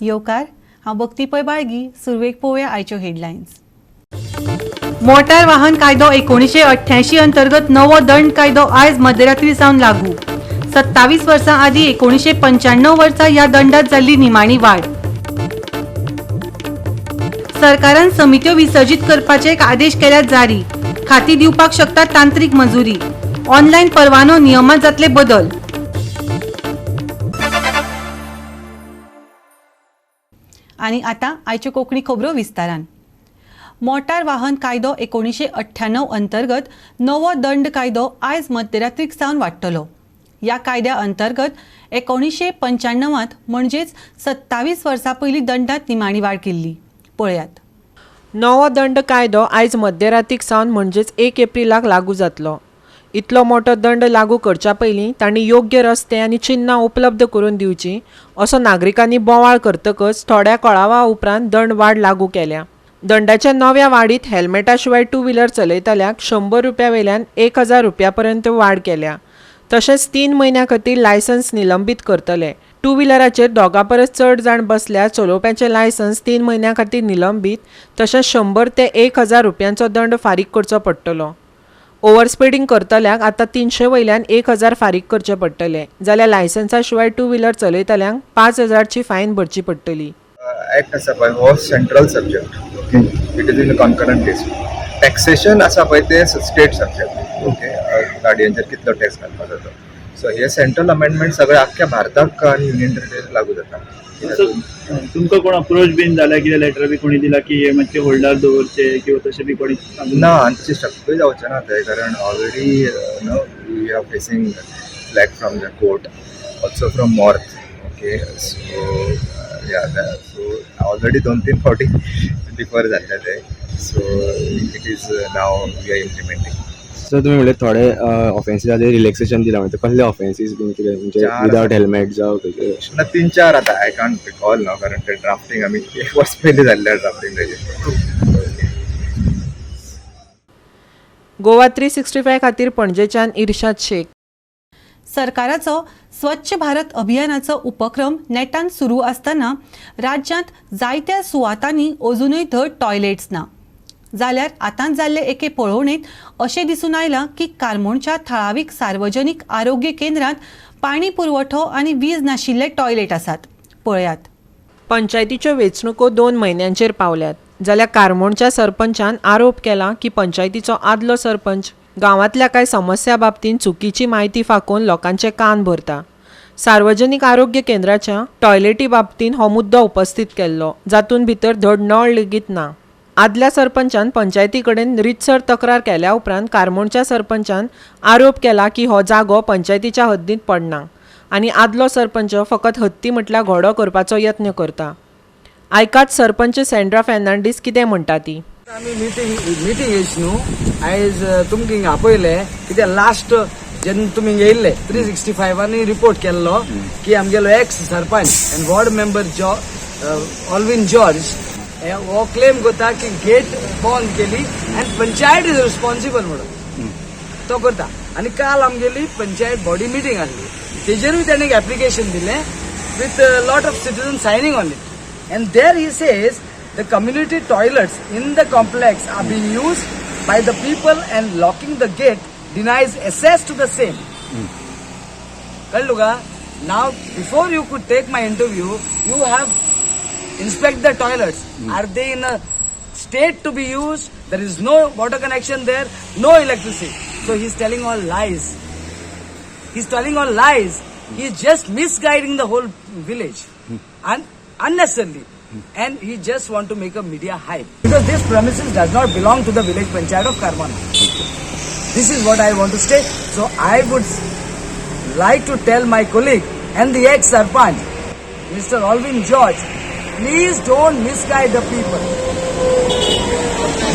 येवकार हांव भक्ती पै बाळगी. सुरवेक पळोवया आयच्यो हेडलायन्स. मोटार वाहन कायदो 1988 अंतर्गत नवो दंड कायदो आयज मध्यरात्री सावन लागू. 27 वर्सां आदी 1995 वर्सा ह्या दंडात जाल्ली निमाणी वाड. सरकारान समित्यो विसर्जीत करपाचे आदेश केल्यात जारी. खाती दिवपाक शकता तांत्रीक मंजुरी. ऑनलायन परवानो नियमांत जातले बदल. आनी आतां आयच्यो कोंकणी खबरो विस्तारान. मोटार वाहन कायदो 1998 अंतर्गत नवो दंड कायदो आयज मध्यरात्रीक सावन वाडटलो. ह्या कायद्या अंतर्गत 1995 म्हणजेच 27 वर्सां पयलीं दंडांत निमाणी वाड केल्ली. पळयात. नवो दंड कायदो आयज मध्यरातीक सावन म्हणजेच 1 एप्रिलाक लागू जातलो. इतलो मोठो दंड लागू करच्या पयलीं तांणी योग्य रस्ते आनी चिन्हां उपलब्ध करून दिवची असो नागरिकांनी बोवाळ करतकच थोड्या कळावा उपरांत दंड वाड लागू केल्या. दंडाच्या नव्या वाडीत हेल्मेटा शिवाय टू व्हिलर चलयतल्याक 100 रुपया वयल्यान 1000 रुपया पर्यंत वाड केल्या. तशेंच 3 म्हयन्यां खातीर लायसन्स निलंबीत करतले. टू व्हिलराचेर दोगा परस चड जाण बसल्यार चलोवप्याचें लायसन्स 3 म्हयन्यां खातीर निलंबीत. तशेंच 100 ते 1000 रुपयांचो दंड फारीक करचो पडटलो. ओव्हर स्पीडिंग करतल्याक आतां 300 वयल्यान 1000 फारीक करचे पडटले. जाल्यार लायसन्सा शिवाय टू व्हिलर चलयतल्यांक 5000 ची फायन भरची पडटली. एक्ट आसा पळय हो central subject. Okay, it is in concurrent base. Taxation आसा पळय ते स्टेट सब्जेक्ट. ओके, गाडयांचेर कितलो टॅक्स घालपाक जाता. सो हे सेंट्रल अमेंडमेंट सगळे आख्ख्या भारताक आनी युनियन टेरिटरीक लागू जाता. तुमकां कोण अप्रोच बीन जाला कितें लेटर बी कोणी दिला की हे मातशे होल्डार दवरचे किंवा तशें बी कोणी ना, आमची शक्य जावचें ना ते, कारण already we are facing flak from the court also from north. Okay, so so already 2-3 फावटी डिफर जाल्ले ते. So it is now we are implementing. So तुम्ही म्हणले थोडे ऑफेन्सीस रिलॅक्सेशन दिला म्हणजे कसले ऑफेन्सीस बीन कितें म्हणजे विदाउट हेल्मेट जावं ना 3-4 आता आय कांट रिकॉल ना, कारण ते ड्राफ्टिंग आमी 1 वर्स पयलीं जाल्ले ड्राफ्टिंग तेजे. गोवा 365 खातीर पणजेच्यान इर्शाद शेख. सरकाराचो स्वच्छ भारत अभियानाचो उपक्रम नेटान सुरू आसतना राज्यांत जायत्या सुवातांनी अजूनय धड टॉयलेट्स ना. जाल्यार आतांच जाल्ले एके पळोवणेंत अशें दिसून आयलां की कारमोणच्या थळावीक सार्वजनीक आरोग्य केंद्रांत पाणी पुरवठो आनी वीज नाशिल्ले टॉयलेट आसात. पळयात. पंचायतीच्यो वेंचणुको 2 म्हयन्यांचेर पावल्यात. जाल्यार कारमोणच्या सरपंचान आरोप केला की पंचायतीचो आदलो सरपंच गांवांतल्या कांय समस्या बाबतींत चुकीची म्हायती फाकोवन लोकांचे कान भरता. सार्वजनीक आरोग्य केंद्राच्या टॉयलेटी बाबतींत हो मुद्दो उपस्थित केल्लो, जातून भितर धड नळ लेगीत ना. आदल्या सरपंचान पंचायती कडेन रितसर तक्रार केल्या उपरांत कारमोणच्या सरपंचान आरोप केला की हो जागो पंचायतीच्या हद्दींत पडना आनी आदलो सरपंच फकत हत्ती म्हटल्यार घोडो करपाचो यत्न करता. आयकात सरपंच सँड्रा फेर्नांडीस कितें म्हणटा ती. आमी मिटींग येयची न्हू आयज तुमकां हिंगा आपयले कित्याक लास्ट जेन्ना तुमी येयल्ले 365 रिपोर्ट केल्लो की आमगेलो एक्स सरपंच आनी वॉर्ड मेंबर ऑल्विन जॉर्ज हो क्लेम करता की गेट बंद केली आनी पंचायत इज रिस्पॉन्सिबल म्हणून तो करता. आनी काल आमगेली पंचायत बॉडी मिटींग आसली, तेजेरूय ताणें एक एप्लिकेशन दिलें with lot of citizen signing on it. And there he says the community toilets in the complex are being used by the people and locking the gate denies access to the same. Kalluga, now before you could take my interview, you have inspect the toilets. Are they in a state to be used? There is no water connection there, no electricity. So he's telling all lies. He's telling all lies. He's just misguiding the whole village unnecessarily. And he just want to make a media hype because this premises does not belong to the village panchayat of Karmana. This is what I want to say. So I would like to tell my colleague and the ex-sarpanch, Mr. Alvin George, please don't misguide the people.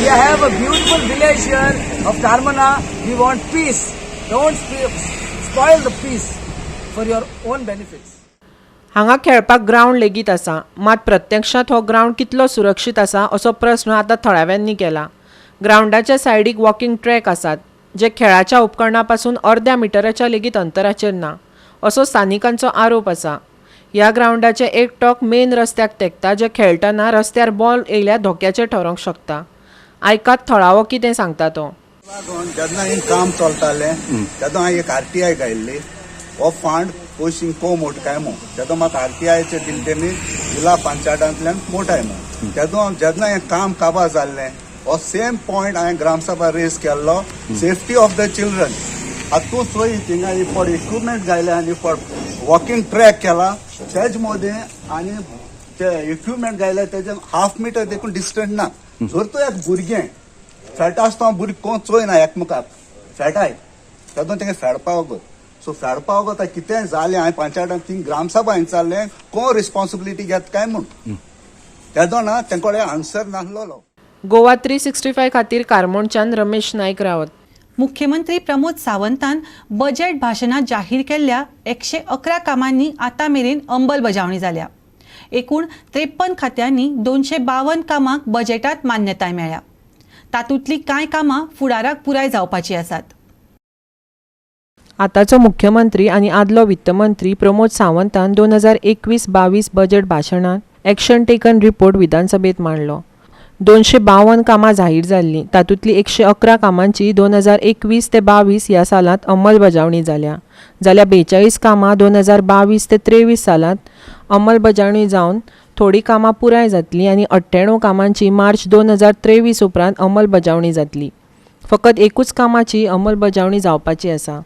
We have a beautiful village here of Karmana. We want peace. Don't spoil the peace for your own benefits. हांगा खेळपाक ground लेगीत आसा, मात प्रत्यक्षांत हो ground कितलो सुरक्षीत आसा असो प्रस्न आतां थळाव्यांनी केला. ग्रावंडाच्या सायडीक वॉकिंग ट्रॅक आसात जे खेळाच्या उपकरणां पासून अर्द्या मिटराच्या लेगीत अंतराचेर ना असो स्थानिकांचो आरोप आसा. ह्या ग्राउंडाचे एक टोक मेन रस्त्याक तेकता, जे खेळटना रस्त्यार बॉल येयल्यार धोक्याचें ठरूंक शकता. आयकात थळावो कितें सांगता तो. जेन्ना हें काम चलतालें तेन्ना हांवें एक RTI घायल्ली. हो फंड पयशे को मोट काय मो तेदो म्हाका RTIचे दिले तेमी जिल्हा पंचायतांतल्यान मोठाय मो तेदो जेन्ना हें काम काबार जाल्लें हो सेम पॉयंट हांवें ग्रामसभा रेज केल्लो. सेफ्टी ऑफ द चिल्ड्रन हातूंत सोयी थिंगा फॉर इक्विपमेंट घायले आनी फॉर वॉकिंग ट्रॅक केला तेज मध्ये आनी ते इक्विपमेंट घायले तेजे 1/2 मीटर देखून डिस्टन्स ना. जर तो एक भुरगें फेट आसता भुरगें कोण चोयना एकमुखाक फेटाय तेदो तेंगे फेडपा वगत. सो फेडपा वगत कितें जालें हांवें पंचायतान थिंग ग्रामसभा विचारलें कोण रिस्पॉन्सिबिलिटी घेत काय म्हूण तेदो ना तेंकोडे आन्सर नासलो. गोवा 365 खातीर कारमोणच्यान रमेश नायक रावत. मुख्यमंत्री प्रमोद सावंतान बजेट भाशणात जाहीर केल्ल्या 111 कामांनी आतां मेरेन अंमलबजावणी जाल्या. एकूण 53 खात्यांनी 252 कामांक बजेटात मान्यताय मेळ्ळ्या. तातूंतली कांय कामां फुडाराक पुराय जावपाची आसात. आतांचो मुख्यमंत्री आनी आदलो वित्तमंत्री प्रमोद सावंतान 2021-22 बजेट भाशणांत एक्शन टेकन रिपोर्ट विधानसभेत मांडलो. 252 कामां जाहीर जाल्लीं. तातूंतली 111 कामांची 2021 ते 22 ह्या सालांत अंमलबजावणी जाल्या. जाल्यार 42 कामां 2022 ते 23 सालांत अंमलबजावणी जावन थोडी कामां पुराय जातलीं आनी 98 कामांची मार्च 2023 उपरांत अंमलबजावणी जातली. फकत एकूच कामाची अंमलबजावणी जावपाची आसा.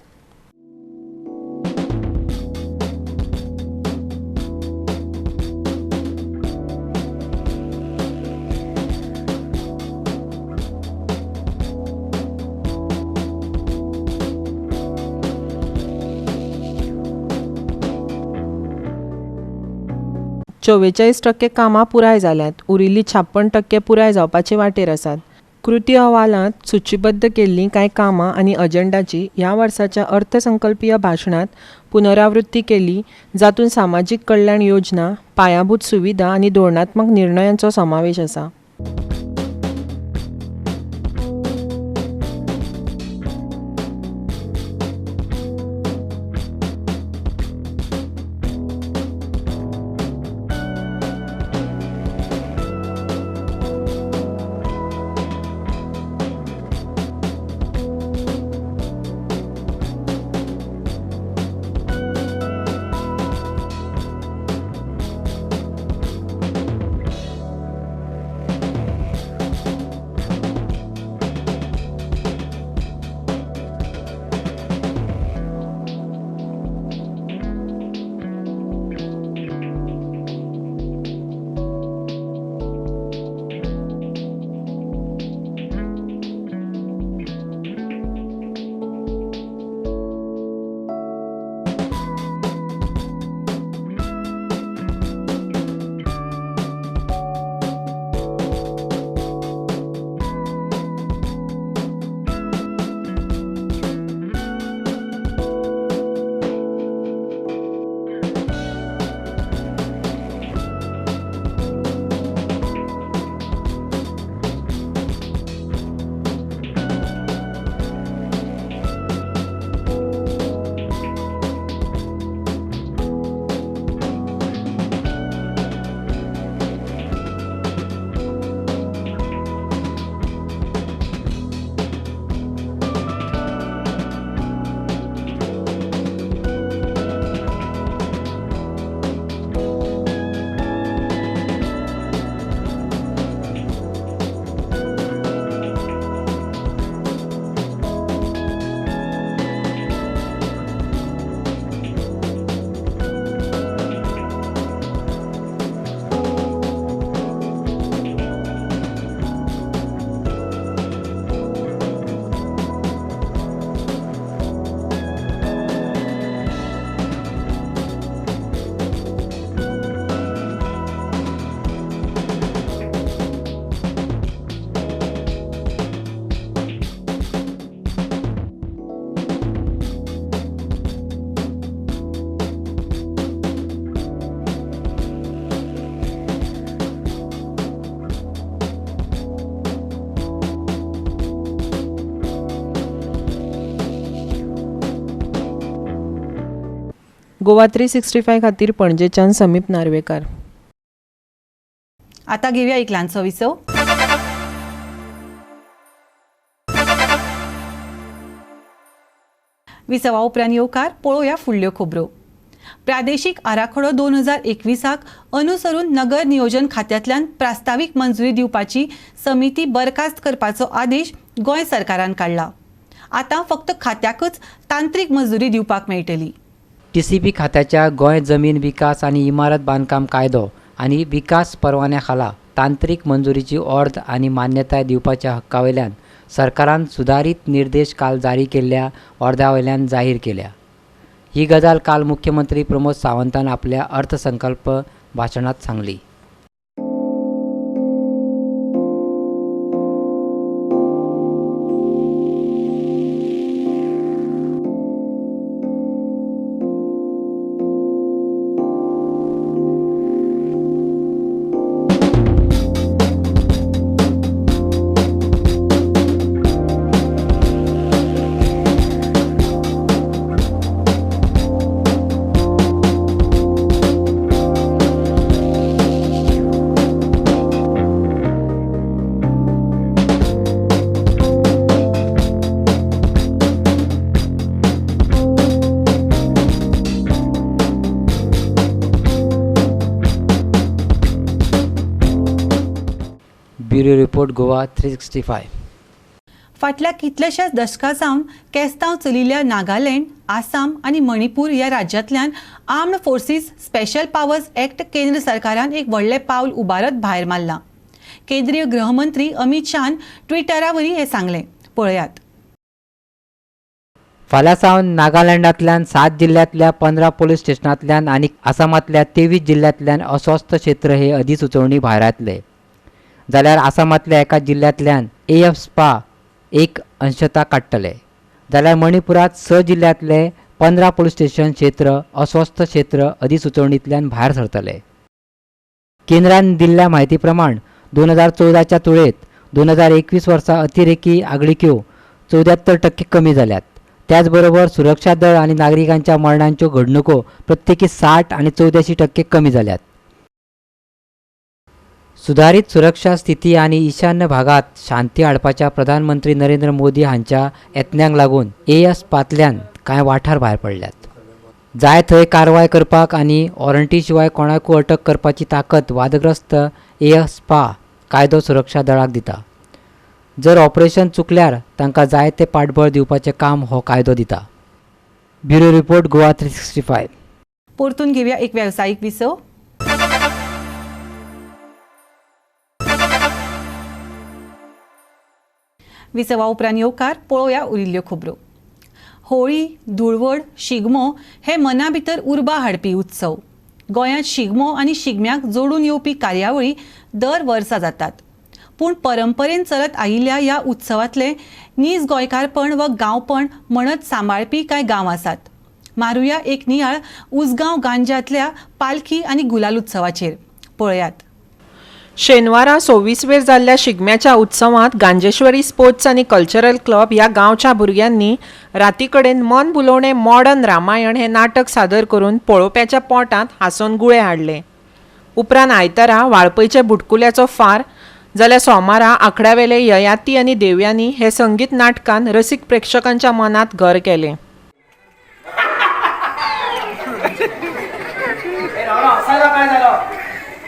चव्वेचाळीस टक्के कामां पुराय जाल्यात. उरिल्ली 56% पुराय जावपाचे वाटेर आसात. कृती अहवालांत सुचीबद्ध केल्लीं कांय कामां आनी अजेंडाची ह्या वर्साच्या अर्थसंकल्पीय भाशणांत पुनरावृत्ती केली, जातूंत सामाजीक कल्याण योजना, पायाभूत सुविधा आनी धोरणात्मक निर्णयांचो समावेश आसा. गोवा 365 खातीर पणजेच्यान समीप नार्वेकार. आता घेऊया एक ल्हानसो विसव. विसवा उपरांत येवकार पळोवया फुडल्यो खबरो. प्रादेशीक आराखडो 2021 अनुसरून नगर नियोजन खात्यांतल्यान प्रास्ताविक मंजुरी दिवपाची समिती बरखास्त करपाचो आदेश गोंय सरकारान काडला. आता फक्त खात्याकच तांत्रीक मंजुरी दिवपाक मेळटली. TCP खात्याच्या गोंय जमीन विकास आणि इमारत बांदकाम कायदो आणि विकास परवान्या खाला तांत्रीक मंजुरीची अर्द आणि मान्यताय दिवपाच्या हक्कावयल्यान सरकारान सुधारित निर्देश काल जारी केल्ल्या अर्द्यावयल्यान जाहीर केल्या. ही गजाल काल मुख्यमंत्री प्रमोद सावंतान आपल्या अर्थसंकल्प भाषणात सांगली. Bureau report Goa 365. फाटल्या कितल्याशाच दशकां सावन केस्तांव चलिल्ल्या नागालँड, आसाम आनी मणिपूर ह्या राज्यांतल्यान armed forces special powers act केंद्र सरकारान एक व्हडलें पावल उबारत भायर मारलां. केंद्रीय गृहमंत्री अमित शाहान ट्विटरावरवी हे सांगलें. पळयात. फाल्यां सावन नागालँडांतल्यान 7 जिल्ल्यांतल्या 15 पोलीस स्टेशनांतल्यान आनी आसामांतल्या 23 जिल्ल्यांतल्यान अस्वस्थ क्षेत्र हे अधिसुचोवणी भायर येतले. जाल्यार आसामांतल्या एका जिल्ल्यांतल्यान AF-SPA एक अंशता काडटले. जाल्यार मणिपुरांत 6 जिल्ल्यांतले 15 पोलीस स्टेशन क्षेत्र अस्वस्थ क्षेत्र अधिसुचोवणींतल्यान भायर सरतले. केंद्रान दिल्ल्या म्हायती प्रमाण 2014च्या तुळेंत 2021 वर्सा अतिरेकी आगळिक्यो 74% कमी जाल्यात. त्याच बरोबर सुरक्षा दळ आनी नागरिकांच्या मरणांच्यो घडणुको प्रत्येकी 60 आनी 84% कमी जाल्यात. सुधारित सुरक्षा स्थिती आणि ईशान्य भागात शांती हाडपाच्या प्रधानमंत्री नरेंद्र मोदी हांच्या यत्नांक लागून AF-SPAंतल्यान कांय वाठार भायर पडल्यात. जाय थंय कारवाय करपाक आनी वॉरंटी शिवाय कोणाकूय अटक करपाची ताकद वादग्रस्त AF-SPA कायदो सुरक्षा दळाक दिता. जर ऑपरेशन चुकल्यार तांकां जाय ते पाठबळ दिवपाचें काम हो कायदो दिता. Bureau report Goa 365. परतून घेवया एक वेवसायीक विसव. विसवा उपरांत येवकार पळोवया उरिल्ल्यो खबरो. होळी, धुळवड, शिगमो हे मना भितर उर्बा हाडपी उत्सव. गोंयांत शिगमो आनी शिगम्याक जोडून येवपी कार्यावळी दर वर्सा जातात. पूण परंपरेन चलत आयिल्ल्या ह्या उत्सवांतले नीज गोंयकारपण व गांवपण म्हणत सांबाळपी कांय गांव आसात. मारुया एक नियाळ उसगांव गांजांतल्या पालखी आनी गुलाल उत्सवाचेर. पळयात. शेनवारा 26 जाल्ल्या शिगम्याच्या उत्सवात गांजेश्वरी स्पोर्ट्स आनी कल्चरल क्लब ह्या गांवच्या भुरग्यांनी राती कडेन मन भुलोवणें मॉडर्न रामायण हे नाटक सादर करून पळोवप्याच्या पोटांत हांसोन गुळे हाडले. उपरांत आयतारा वाळपयचे बुटकुल्याचो फार जाल्यार सोमारा आंकड्यावेले ययाती आनी देवयांनी हे संगीत नाटकान रसीक प्रेक्षकांच्या मनात घर केलें.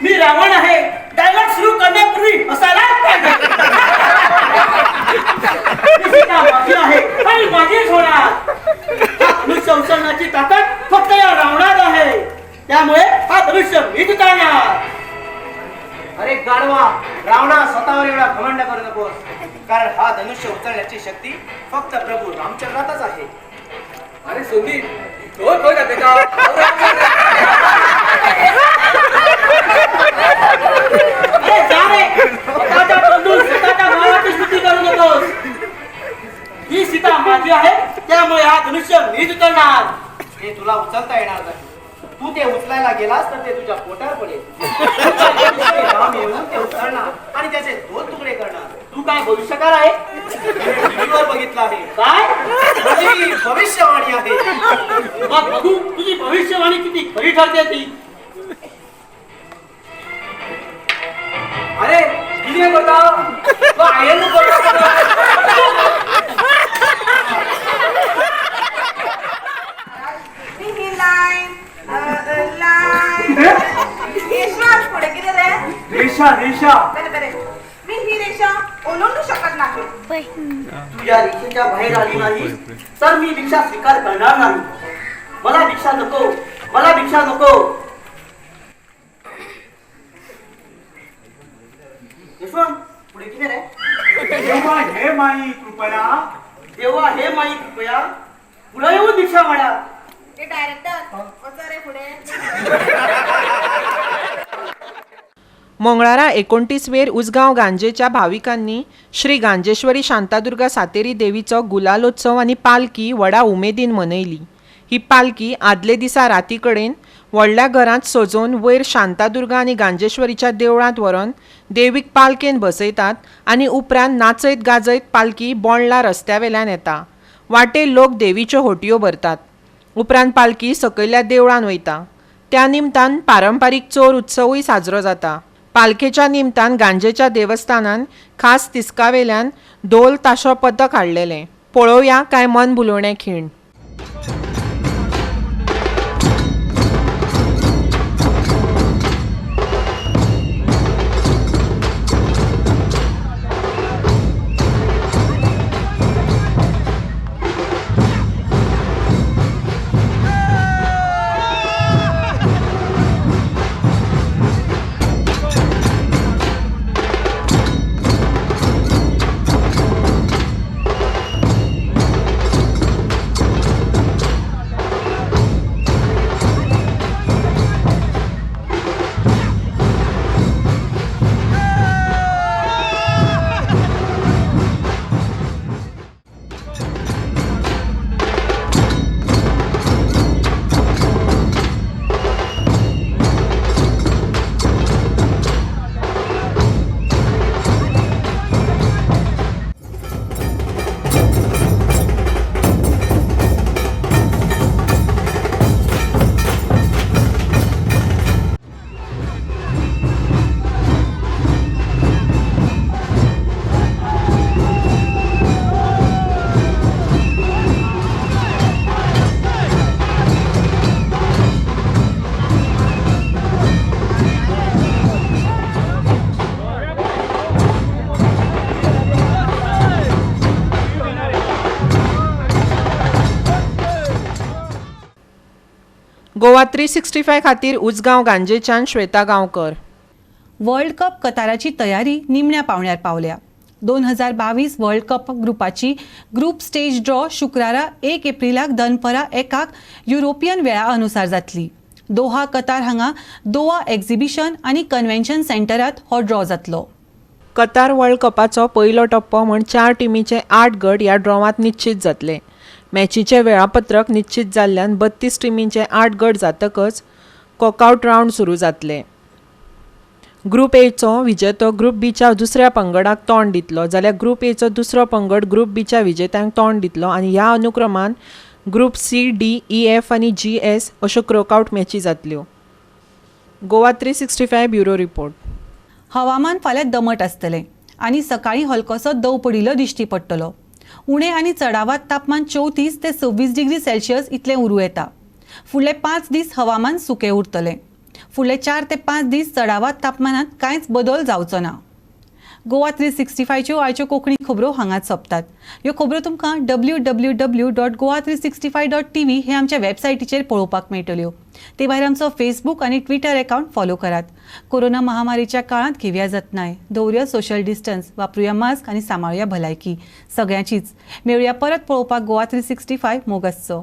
मी रावण आहे. डायलॉग सुरू करण्यापूर्वी असायला पाहिजे. मी सीता माझी आहे आणि माझीच होणार. धनुष्य उचलण्याची ताकद फक्त या रावणात आहे. त्यामुळे हा धनुष्य मी जिंकणार. अरे गाढवा, रावणा स्वतःवर एवढा घमंड करू नकोस. कारण हा धनुष्य उचलण्याची शक्ती फक्त प्रभू रामचंद्रातच आहे. अरे संदीप, तो जाते का? ही सीता माझी आहे. त्यामुळे हा धनुष्य मी उचलणार. हे तुला उचलता येणार नाही. तू ते उचलायला गेलास तर ते तुझ्या पोटावर पडेल. ते राम येऊन ते उचलणार आणि त्याचे 2 तुकडे करणार. तू काय भविष्यकार आहे? टीव्हीवर बघितलं आहे. काय? माझी भविष्यवाणी आहे. मग बघू तुझी भविष्यवाणी किती खरी ठरते ती. अरे किती करता तो आयन रेषा रेषा मी ही रेषा ओलांडू शकत नाही. तू या रिक्षेच्या बाहेर आली नाही तर मी भिक्षा स्वीकार करणार नाही. मला भिक्षा नको, मला भिक्षा नको. यशवंत पुढे किती रे? देवा हे माई कृपया, देवा हे माई कृपया पुढे येऊन भिक्षा मागा. हे डायरेक्टर असं रे पुढे. मंगळारा 29 वेर उसगांव गांजेच्या भाविकांनी श्री गांजेश्वरी शांतादुर्गा सातेरी देवीचो गुलालोत्सव आनी पालखी व्हडा उमेदीन मनयली. ही पालखी आदले दिसा राती कडेन व्हडल्या घरांत सजोवन वयर शांतादुर्गा आनी गांजेश्वरीच्या देवळांत व्हरून देवीक पालखेन बसयतात आनी उपरांत नाचत गाजयत पालखी बोंडला रस्त्यावेल्यान येता. वाटेर लोक देवीच्यो होटयो भरतात. उपरांत पालखी सकयल्या देवळान वयता. त्या निमतान पारंपारीक चोर उत्सवूय साजरो जाता. पालखेच्या निमतान गांजेच्या देवस्थानान खास तिस्कावेल्यान ढोल ताशो पथक हाडलेलें. पळोवया कांय मन भुलोवणे खीण. गोवा 365 खातीर उसगांव गांजेच्यान श्वेता गांवकर. वर्ल्ड कप कताराची तयारी निमण्या पावण्यार पावल्या. 2022 वर्ल्ड कप ग्रुपाची ग्रुप स्टेज ड्रॉ शुक्रारा 1 एप्रिलाक दनपरा 1 युरोपियन वेळा अनुसार जातली. दोहा कतार हांगा दोहा एक्झिबिशन आनी कन्व्हेन्शन सेंटरात हो ड्रॉ जातलो. कतार वर्ल्ड कपाचो पयलो टप्पो म्हण 4 टिमीचे 8 गट ह्या ड्रॉवांत निश्चित जातले. मॅचीचे वेळापत्रक निश्चित जाल्ल्यान 32 टिमींचे 8 गट जातकच कॉकआउट रावंड सुरू जातले. ग्रुप एचो विजेतो ग्रुप बीच्या दुसऱ्या पंगडाक तोंड दितलो जाल्यार ग्रुप एचो दुसरो पंगड ग्रुप बीच्या विजेत्यांक तोंड दितलो आनी ह्या अनुक्रमान group C, D, E, F आनी जी, एस अश्यो क्रोकआउट मॅची जातल्यो. Goa 365 bureau report. हवामान फाल्यां दमट आसतलें आनी सकाळीं हलकोसो दव पडिल्लो दिश्टी पडटलो. उणे आनी चडावात तापमान 34 ते 26 डिग्री सेल्सियस इतलें उरूं येता. फुडले 5 दीस हवामान सुकें उरतलें. फुडले 4 ते 5 दीस चडावात तापमानात कांयच बदल जावचो ना. गोवा 365 च्यो आयच्यो कोंकणी खबरो हांगाच सोंपतात. ह्यो खबरो तुमकां www.goa365.tv हे आमच्या वेबसायटीचेर पळोवपाक मेळटल्यो. ते भायर आमचो फेसबूक आनी ट्विटर अकाउंट फॉलो करात. कोरोना महामारीच्या काळांत घेवया जतनाय, दवरया सोशल डिस्टन्स, वापरूया मास्क आनी सांबाळुया भलायकी सगळ्यांचीच. मेळुया परत पळोवपाक गोवा 365 मोगसचो.